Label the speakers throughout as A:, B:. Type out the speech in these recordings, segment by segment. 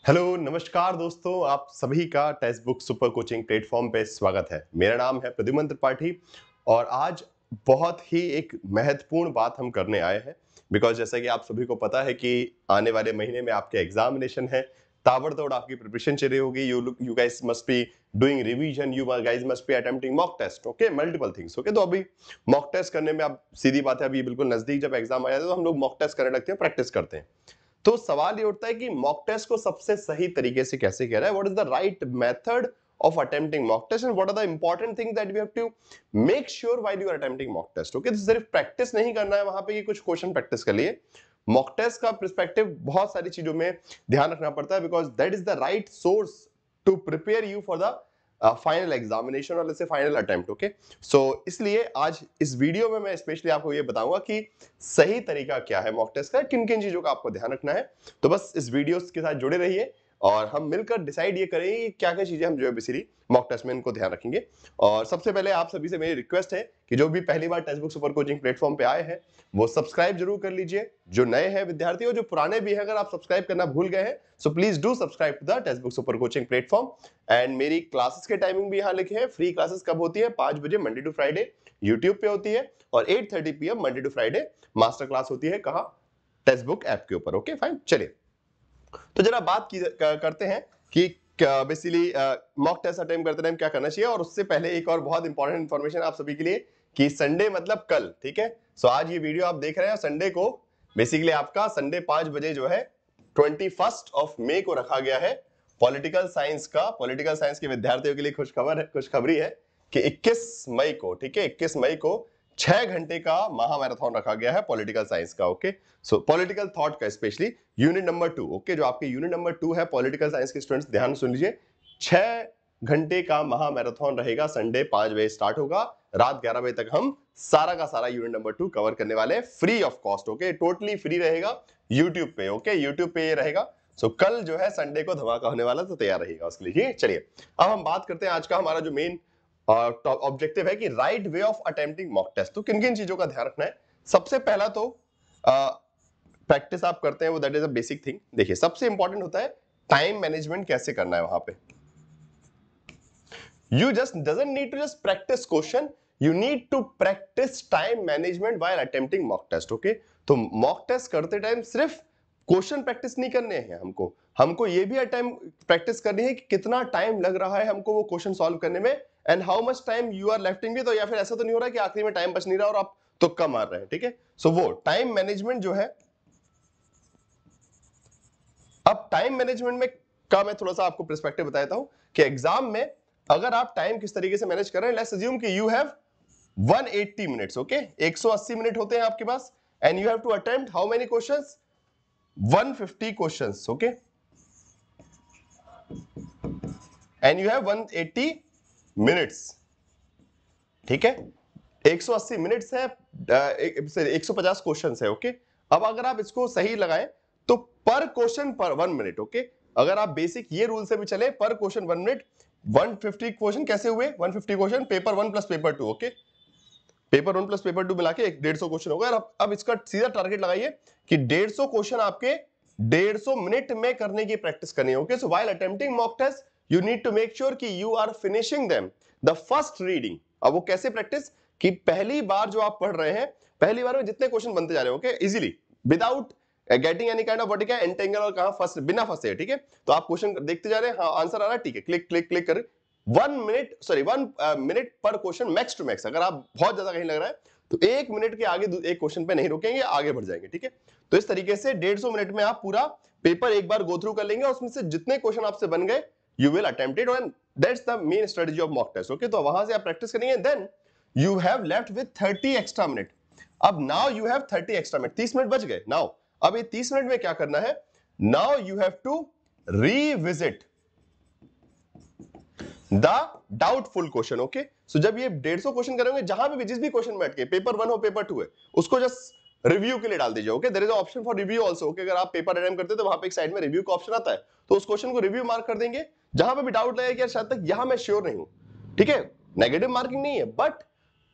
A: Hello नमस्कार दोस्तों, आप सभी का text book super coaching platform पे स्वागत है। मेरा नाम है प्रद्युमन त्रिपाठी और आज बहुत ही एक महत्वपूर्ण बात हम करने आए हैं। बिकॉज जैसा कि आप सभी को पता है कि आने वाले महीने में आपके एग्जामिनेशन है, ताबड़तोड़ आपकी प्रिपरेशन चल रही होगी। You guys must be doing revision, you guys must be attempting mock test, okay, multiple things, okay. तो अभी मॉक टेस्ट करने में, अब सीधी बात है, अभी बिल्कुल नजदीक जब एग्जाम आ जाता है तो हम लोग मॉक टेस्ट करने लगते हैं, प्रैक्टिस करते हैं। तो सवाल ये उठता है कि मॉक टेस्ट को सबसे सही तरीके से कैसे किया जाए, what is the right method of attempting mock test and what are the important things that we have to make sure while you are attempting mock test, okay। तो सिर्फ प्रैक्टिस नहीं करना है वहां पे कि कुछ क्वेश्चन प्रैक्टिस कर लिए। मॉक टेस्ट का पर्सपेक्टिव बहुत सारी चीजों में ध्यान रखना पड़ता है, because that is the right source to prepare you for the final examination और जैसे फाइनल अटेम्प्ट, ओके। सो इसलिए आज इस वीडियो में मैं स्पेशली आपको ये बताऊंगा कि सही तरीका क्या है मॉक टेस्ट का, किन किन चीजों का आपको ध्यान रखना है। तो बस इस वीडियो के साथ जुड़े रहिए और हम मिलकर डिसाइड ये करेंगे कि क्या क्या चीजें हम जो है बेसिकली मॉक टेस्ट में इनको ध्यान रखेंगे। और सबसे पहले आप सभी से मेरी रिक्वेस्ट है कि जो भी पहली बार text book super coaching platform पे आए हैं वो सब्सक्राइब जरूर कर लीजिए। जो नए हैं विद्यार्थी और जो पुराने भी हैं, अगर आप सब्सक्राइब करना भूल गए हैं so please do subscribe to the text book super coaching platform. And मेरी क्लासेस के टाइमिंग भी यहाँ लिखे हैं। फ्री क्लासेस कब होती है? 5 बजे मंडे टू फ्राइडे यूट्यूब पे होती है और 8:30 PM Monday to Friday master class होती है। कहाँ? टेक्स्ट बुक ऐप के ऊपर, ओके फाइन। चलिए तो जरा बात करते हैं कि बेसिकली मॉक टेस्ट अटेम्प्ट करते टाइम क्या करना चाहिए। और उससे पहले एक और बहुत इंपॉर्टेंट इंफॉर्मेशन आप सभी के लिए कि संडे मतलब कल, ठीक है। सो आज ये वीडियो आप देख रहे हैं संडे को, बेसिकली आपका संडे 5 बजे जो है 21 मई को रखा गया है पॉलिटिकल साइंस का। पॉलिटिकल साइंस के विद्यार्थियों के लिए खुशखबरी है कि 21 मई को, ठीक है, 21 मई को 6 घंटे का महा मैराथन रखा गया है पॉलिटिकल साइंस का, ओके। सो पॉलिटिकल थॉट का स्पेशली यूनिट नंबर 2, ओके, जो आपके यूनिट नंबर 2 है पॉलिटिकल साइंस के स्टूडेंट्स ध्यान सुन लीजिए। 6 घंटे का महा मैराथन रहेगा, संडे 5 बजे स्टार्ट होगा, रात 11 बजे तक हम सारा का सारा यूनिट नंबर 2 कवर करने वाले हैं, free of cost, okay, totally free रहेगा यूट्यूब पे, ओके, यूट्यूब पे ये रहेगा। सो कल जो है संडे को धमाका होने वाला, तो तैयार रहिएगा उसके लिए। चलिए अब हम बात करते हैं आज का हमारा जो मेन ऑब्जेक्टिव है कि right way of attempting mock test. तो किन किन चीजों का ध्यान रखना है? सबसे पहला तो प्रैक्टिस आप करते हैं वो, that is a basic thing. देखिए सबसे इंपॉर्टेंट होता है टाइम मैनेजमेंट कैसे करना है वहां पे। You just doesn't need to just practice question, you need to practice time management while attempting mock test, okay। तो mock test करते टाइम सिर्फ क्वेश्चन प्रैक्टिस नहीं करने हैं हमको, हमको ये भी टाइम प्रैक्टिस करनी है कि कितना टाइम लग रहा है हमको वो क्वेश्चन सॉल्व करने में, and how much time you are lefting भी। तो या फिर ऐसा तो नहीं हो रहा कि आखिरी में टाइम बच नहीं रहा और आप तुक्का मार रहे हैं, ठीक है। सो वो टाइम मैनेजमेंट जो है, अब टाइम मैनेजमेंट में का मैं थोड़ा सा आपको पर्सपेक्टिव बताता हूं कि एग्जाम में अगर आप टाइम किस तरीके से मैनेज कर रहे हैं। लेट्स अज्यूम कि you have 180 minutes, okay, 180 minute होते हैं आपके पास, and you have to attempt how many questions? 150 questions, okay, and you have 180 minutes, ठीक है। 180 मिनट्स है, 150 क्वेश्चंस है, ओके। अब अगर आप इसको सही लगाएं तो पर क्वेश्चन पर 1 मिनट, ओके। अगर आप बेसिक ये रूल से भी चले, पर क्वेश्चन 1 मिनट, 150 क्वेश्चन कैसे हुए? 150 question paper 1 plus paper 2, okay, paper 1 plus paper 2 मिला के 150 क्वेश्चन होगा। अब इसका सीधा टारगेट लगाइए कि 150 क्वेश्चन आपके 150 मिनट में करने की प्रैक्टिस करनी है, okay. So while attempting mock test you need to make sure कि you are finishing them the first reading. अब वो कैसे प्रैक्टिस कि पहली बार जो आप पढ़ रहे हैं, पहली बार में जितने क्वेश्चन बनते जा रहे हैं, okay, easily without getting any kind of what क्या एंटेंगल और कहां फंस, बिना फंसे, ठीक है। तो आप क्वेश्चन देखते जा रहे हैं, हाँ आंसर आ रहा है, ठीक है, क्लिक क्लिक क्लिक कर। 1 मिनट पर क्वेश्चन मैक्स टू मैक्स। अगर आप बहुत ज्यादा कहीं लग रहा है तो 1 मिनट के आगे एक क्वेश्चन पे नहीं रुकेंगे, आगे बढ़ जाएंगे, ठीक है। तो इस तरीके से 150 मिनट में आप पूरा पेपर एक बार गो थ्रू कर लेंगे और उसमें से जितने क्वेश्चन आपसे बन गए you will attempt it, and that's the main strategy of mock test, okay. तो वहां से आप प्रैक्टिस करेंगे, then you have left with 30 extra minute. अब now you have 30 extra minute, 30 minute बच गए। नाउ अब ये 30 मिनट में क्या करना है? Now you have to revisit the doubtful question, okay. So जब ये 150 क्वेश्चन करेंगे, जहां भी जिस भी क्वेश्चन बैठ के पेपर 1 हो पेपर 2 है, उसको जस्ट रिव्यू के लिए डाल दीजिए, okay. There is option for review also, okay. अगर आप पेपर अटेम्प्ट करते हो तो वहां पे एक साइड में रिव्यू का ऑप्शन आता है, तो उस क्वेश्चन को रिव्यू मार्क कर देंगे। जहां पे भी डाउट लगे कि यार शायद तक यहां मैं श्योर नहीं हूं, ठीक है, नेगेटिव मार्किंग नहीं है, बट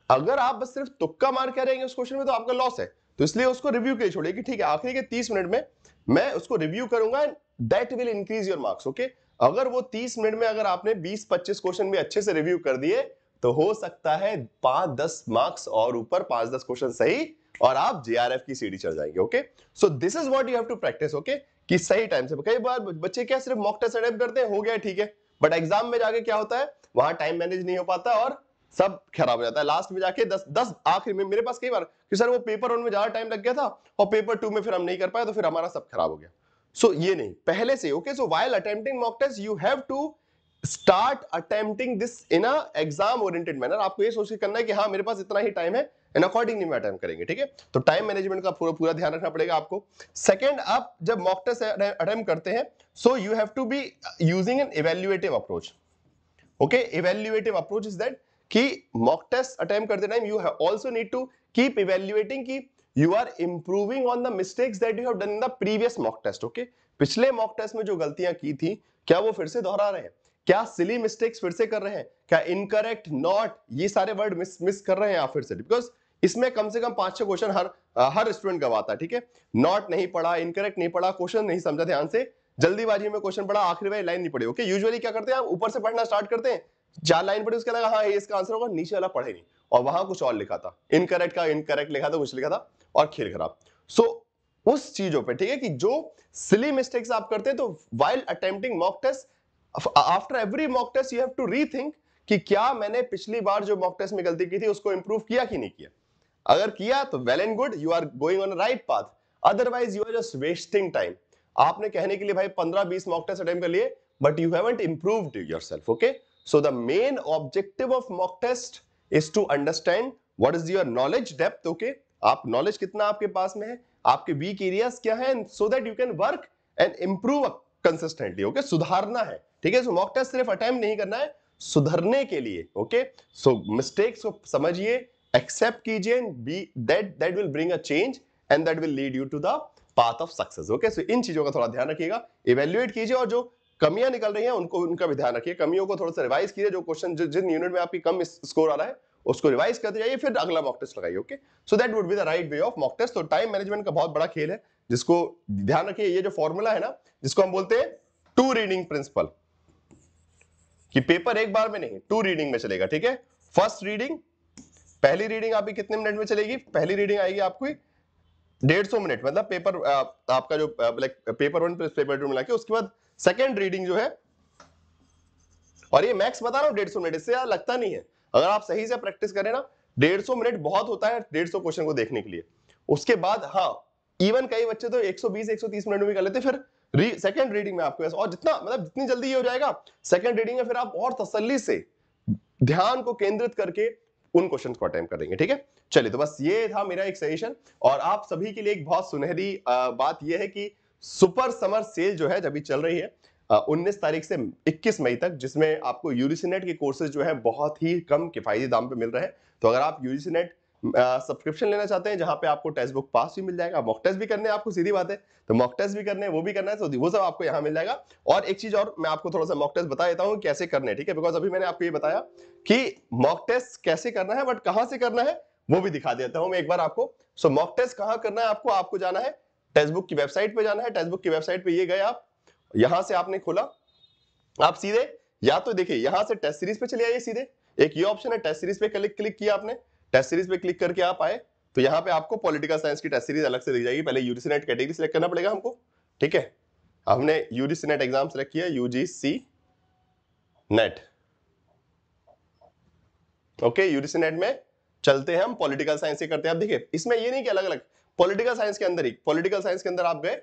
A: अगर आप बस सिर्फ तुक्का मार के रहेंगे उस क्वेश्चन में तो आपका लॉस है। तो इसलिए उसको रिव्यू के लिए छोड़िए कि ठीक है आखिरी के 30 मिनट में मैं उसको रिव्यू करूंगा, that will increase your marks. Okay, अगर वो 30 मिनट में अगर आपने 20-25 क्वेश्चन भी अच्छे से रिव्यू कर दिए तो हो सकता है 5-10 मार्क्स और ऊपर, 5-10 क्वेश्चन सही, और आप जेआरएफ की सीढ़ी चढ़ जाएंगे। Okay, so this is what you have to practise. Okay, कि सही टाइम से, कई बार बच्चे क्या सिर्फ मॉक टेस्ट अटेम्प्ट करते हैं, हो गया ठीक है, बट एग्जाम में जाके क्या होता है, वहां टाइम मैनेज नहीं हो पाता और सब खराब हो जाता है। लास्ट में जाके 10 आखिर में मेरे पास कई बार कि सर वो पेपर 1 में ज्यादा टाइम लग गया था और पेपर 2 में फिर हम नहीं कर पाए, तो फिर हमारा सब खराब हो गया। सो ये नहीं, पहले से। Okay, so while attempting mock test you have to start attempting this in a exam oriented manner. आपको ये सोच के करना है कि हाँ मेरे पास इतना ही टाइम है एंड अकॉर्डिंगली मैं अटेम्प्ट करेंगे। ठीक है, तो टाइम मैनेजमेंट का पूरा ध्यान रखना पड़ेगा आपको। सेकंड, आप जब मॉक टेस्ट अटेम्प्ट करते हैं, so you have to be using an evaluative approach. Okay, evaluative approach is that कि मॉक टेस्ट अटेम्प्ट करते time you also need to keep evaluating कि you are improving on the mistakes that you have done in the previous mock test. Okay, पिछले mock test में जो गलतियां की थी क्या वो फिर से दोहरा रहे हैं, क्या सिली मिस्टेक्स फिर से कर रहे हैं, क्या इनकरेक्ट, नॉट, ये सारे वर्ड मिस कर रहे हैं आप फिर से, बिकॉज इसमें कम से कम 5-6 क्वेश्चन हर स्टूडेंट गवाता है। ठीक है, नॉट नहीं पढ़ा, इनकरेक्ट नहीं पढ़ा, क्वेश्चन नहीं समझा ध्यान से, जल्दीबाजी में क्वेश्चन पढ़ा, आखिरी में लाइन नहीं पढ़ी। ओके, यूजुअली क्या करते हैं, आप ऊपर से पढ़ना स्टार्ट करते हैं, 4 लाइन पढ़ी, उसके लगा हाँ ये इसका आंसर होगा, नीचे वाला पढ़े नहीं और वहां कुछ और लिखा था, इनकरेक्ट का इनकरेक्ट लिखा था, कुछ लिखा था और खेल खराब। सो उस चीजों पे, ठीक है, कि जो सिली मिस्टेक्स आप करते हैं, तो while attempting mock test, after every mock test you have to rethink कि क्या मैंने पिछली बार जो मॉक टेस्ट में गलती की थी उसको इंप्रूव किया कि नहीं किया। अगर किया तो well and good, you are going on right path, otherwise you are just wasting time. आपने कहने के लिए भाई 15-20 मॉक टेस्ट अटेम्प्ट कर लिए but you haven't improved yourself. Okay, so the main objective of mock test is to understand what is your knowledge depth. Okay, आप knowledge कितना आपके पास में है, आपके वीक एरियाज क्या है, so that you can work and improve consistently. Okay, सुधारना है। ठीक है, सो मॉक टेस्ट सिर्फ अटेम्प्ट नहीं करना है, सुधरने के लिए। ओके, सो मिस्टेक्स को समझिए, एक्सेप्ट कीजिए, be that will bring a change and that will lead you to the path of success. Okay, so इन चीजों का थोड़ा ध्यान रखिएगा, इवैल्यूएट कीजिए और जो कमियां निकल रही हैं उनको, उनका भी ध्यान रखिए, कमियों को थोड़ा सा रिवाइज कीजिए, जो क्वेश्चन जिन यूनिट में आपकी कम स्कोर आ रहा है उसको रिवाइज करते जाइए, फिर अगला मॉक टेस्ट लगाइए। Okay, so that would be the right way of mock test. तो टाइम मैनेजमेंट का बहुत बड़ा खेल है, जिसको ध्यान रखिए, ये जो फॉर्मूला है ना, जिसको हम बोलते हैं 2 रीडिंग प्रिंसिपल, कि पेपर एक बार में नहीं 2 रीडिंग में चलेगा। ठीक है, फर्स्ट रीडिंग, पहली रीडिंग आपकी कितने मिनट में चलेगी, पहली रीडिंग आएगी आपकी 150 मिनट, मतलब पेपर आपका जो पेपर 1 प्लस पेपर 2 मिला के, उसके बाद सेकंड रीडिंग जो है, और ये मैक्स बता रहा हूं 150 मिनट, इससे यार लगता नहीं है, अगर आप सही से प्रैक्टिस करें ना 150 मिनट बहुत होता है 150 क्वेश्चन को देखने के लिए। उसके बाद हाँ, इवन कई बच्चे तो 120-130 मिनट में भी कर लेते, फिर सेकंड रीडिंग में आपके पास, और जितना मतलब जितनी जल्दी ये हो जाएगा सेकंड रीडिंग में, फिर आप और तसल्ली से ध्यान को केंद्रित करके उन क्वेश्चंस को अटेम्प्ट करेंगे। ठीक है, चलिए, तो बस ये था मेरा एक सजेशन, और आप सभी के लिए एक बहुत सुनहरी बात यह है कि सुपर समर सेल जो है जब चल रही है 19 तारीख से 21 मई तक, जिसमें आपको यूजीसी नेट के कोर्सेज जो है बहुत ही कम किफायती दाम पे मिल रहे हैं। तो अगर आप यूजीसी नेट सब्सक्रिप्शन लेना चाहते हैं, जहां पे आपको टेक्स्ट बुक पास भी मिल जाएगा, मॉक टेस्ट भी करने हैं आपको, सीधी बात है, तो मॉक टेस्ट भी करने हैं, वो भी करना है, तो वो सब आपको यहाँ मिल जाएगा। और एक चीज और मैं आपको थोड़ा सा मॉक टेस्ट बता देता हूँ कैसे करने हैं। ठीक है, बिकॉज अभी मैंने आपको ये बताया कि मॉक टेस्ट कैसे करना है, बट कहां से करना है वो भी दिखा देता हूं मैं एक बार आपको। सो मॉक टेस्ट कहां करना है आपको, आपको जाना है टेक्स्ट बुक की वेबसाइट पे जाना है, टेक्स्ट बुक की वेबसाइट पे ये गए आप, यहां से आपने खोला, आप सीधे या तो देखिए यहां से टेस्ट सीरीज पे चले आइए, सीधे एक ये ऑप्शन है टेस्ट सीरीज पे, क्लिक किया आपने, टेस्ट सीरीज पे क्लिक करके आप आए तो यहाँ पे आपको पॉलिटिकल साइंस की टेस्ट सीरीज अलग से दी जाएगी। पहले यूजीसी नेट कैटेगरी सिलेक्ट करना पड़ेगा हमको। ठीक है, हमने यूजीसी नेट एग्जाम सिलेक्ट किया, UGC net. Okay, UGC net में चलते हैं हम, पॉलिटिकल साइंस से करते हैं। आप देखिए इसमें ये नहीं कि अलग अलग, पॉलिटिकल साइंस के अंदर ही, पॉलिटिकल साइंस के अंदर आप गए,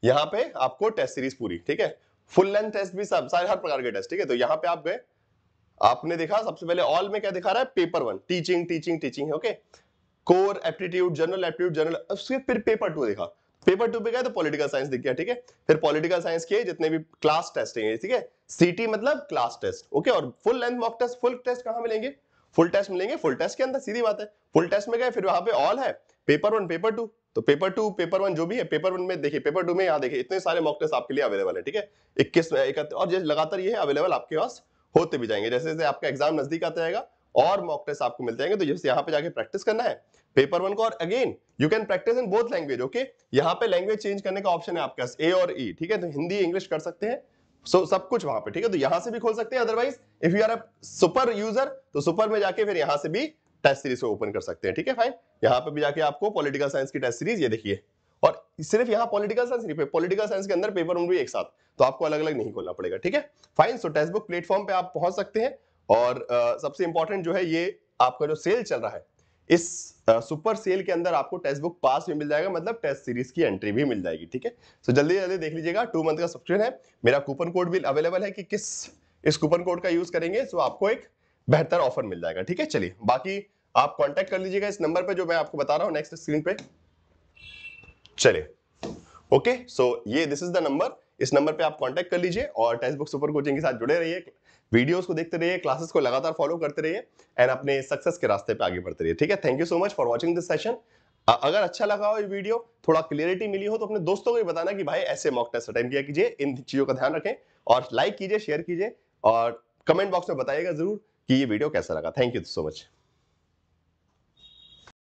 A: यहाँ पे आपको टेस्ट सीरीज पूरी, ठीक है, फुल लेंथ टेस्ट भी, सब सारे हर प्रकार के टेस्ट। ठीक है, तो यहाँ पे आप गए, आपने देखा सबसे पहले ऑल में क्या दिखा रहा है, पेपर 1 टीचिंग टीचिंग टीचिंग है। Okay, core aptitude, general aptitude, general, उसके फिर पेपर 2 देखा, पेपर 2 पे गए तो पॉलिटिकल साइंस दिख गया। ठीक है, फिर पॉलिटिकल साइंस के जितने भी क्लास टेस्ट हैं, ठीक है, सीटी मतलब क्लास टेस्ट। ओके, और full length mock test, full test कहां मिलेंगे, फुल टेस्ट मिलेंगे फुल टेस्ट के अंदर, सीधी बात है, फुल टेस्ट में गए, फिर वहां पे ऑल है, पेपर 1 पेपर 2, तो पेपर 2 पेपर 1 जो भी है, पेपर 1 में देखिए, पेपर 2 में यहाँ देखिए इतने सारे मॉक टेस्ट आपके लिए अवेलेबल है। ठीक है, 21 31 और लगातार ये है अवेलेबल आपके पास होते भी जाएंगे, जैसे जैसे आपका एग्जाम नजदीक आता जाएगा और मॉक टेस्ट आपको मिलते जाएंगे। तो जैसे यहाँ पे जाके प्रैक्टिस करना है, पेपर 1 को, और again you can practice in both language. Okay, यहाँ पे लैंग्वेज चेंज करने का ऑप्शन है आपके पास, ए और ई, ठीक है, तो हिंदी इंग्लिश कर सकते हैं, सब कुछ वहां पे, ठीक है, तो यहां से भी खोल सकते हैं। Otherwise if you are a super user तो सुपर में जाके फिर यहां से भी टेस्ट सीरीज को ओपन कर सकते हैं, ठीक है, फाइन। यहाँ पे भी जाके आपको पॉलिटिकल साइंस की टेस्ट सीरीज ये देखिए, और सिर्फ यहाँ पॉलिटिकल साइंस नहीं, पॉलिटिकल साइंस के अंदर पेपर 1 भी एक साथ, तो आपको अलग अलग नहीं खोलना पड़ेगा, ठीक है, फाइन। सो टेक्स्ट बुक प्लेटफॉर्म पे आप पहुंच सकते हैं, और सबसे इंपॉर्टेंट जो है ये आपका जो सेल चल रहा है, इस सुपर सेल के अंदर आपको टेक्स्ट बुक पास भी मिल जाएगा, मतलब टेस्ट सीरीज की एंट्री भी मिल जाएगी, ठीक है। सो जल्दी जल्दी देख लीजिएगा, 2 मंथ का सब्सक्रिप्शन है, मेरा कूपन कोड भी अवेलेबल है कि किस इस कूपन कोड का यूज करेंगे सो आपको एक बेहतर ऑफर मिल जाएगा, ठीक है। चलिए, बाकी आप कांटेक्ट कर लीजिएगा इस नंबर पे जो मैं आपको बता रहा हूं नेक्स्ट स्क्रीन पे। चलिए, ओके, सो ये दिस इज द नंबर, इस नंबर पे आप कांटेक्ट कर लीजिए और टेक्स्ट बुक सुपर कोचिंग के साथ जुड़े रहिए, वीडियोस को देखते रहिए, क्लासेस को लगातार फॉलो करते रहिए, एंड अपने सक्सेस के रास्ते पे आगे बढ़ते रहिए, ठीक है। Thank you so much for watching this session. अगर अच्छा लगा हो ये वीडियो, थोड़ा क्लियरिटी मिली हो, तो अपने दोस्तों को भी बताना कि भाई ऐसे मॉक टेस्ट अटेंड किया कीजिए, इन चीजों का ध्यान रखें, और लाइक कीजिए, शेयर कीजिए, और कमेंट बॉक्स में बताइएगा जरूर कि ये वीडियो कैसा लगा। Thank you so much.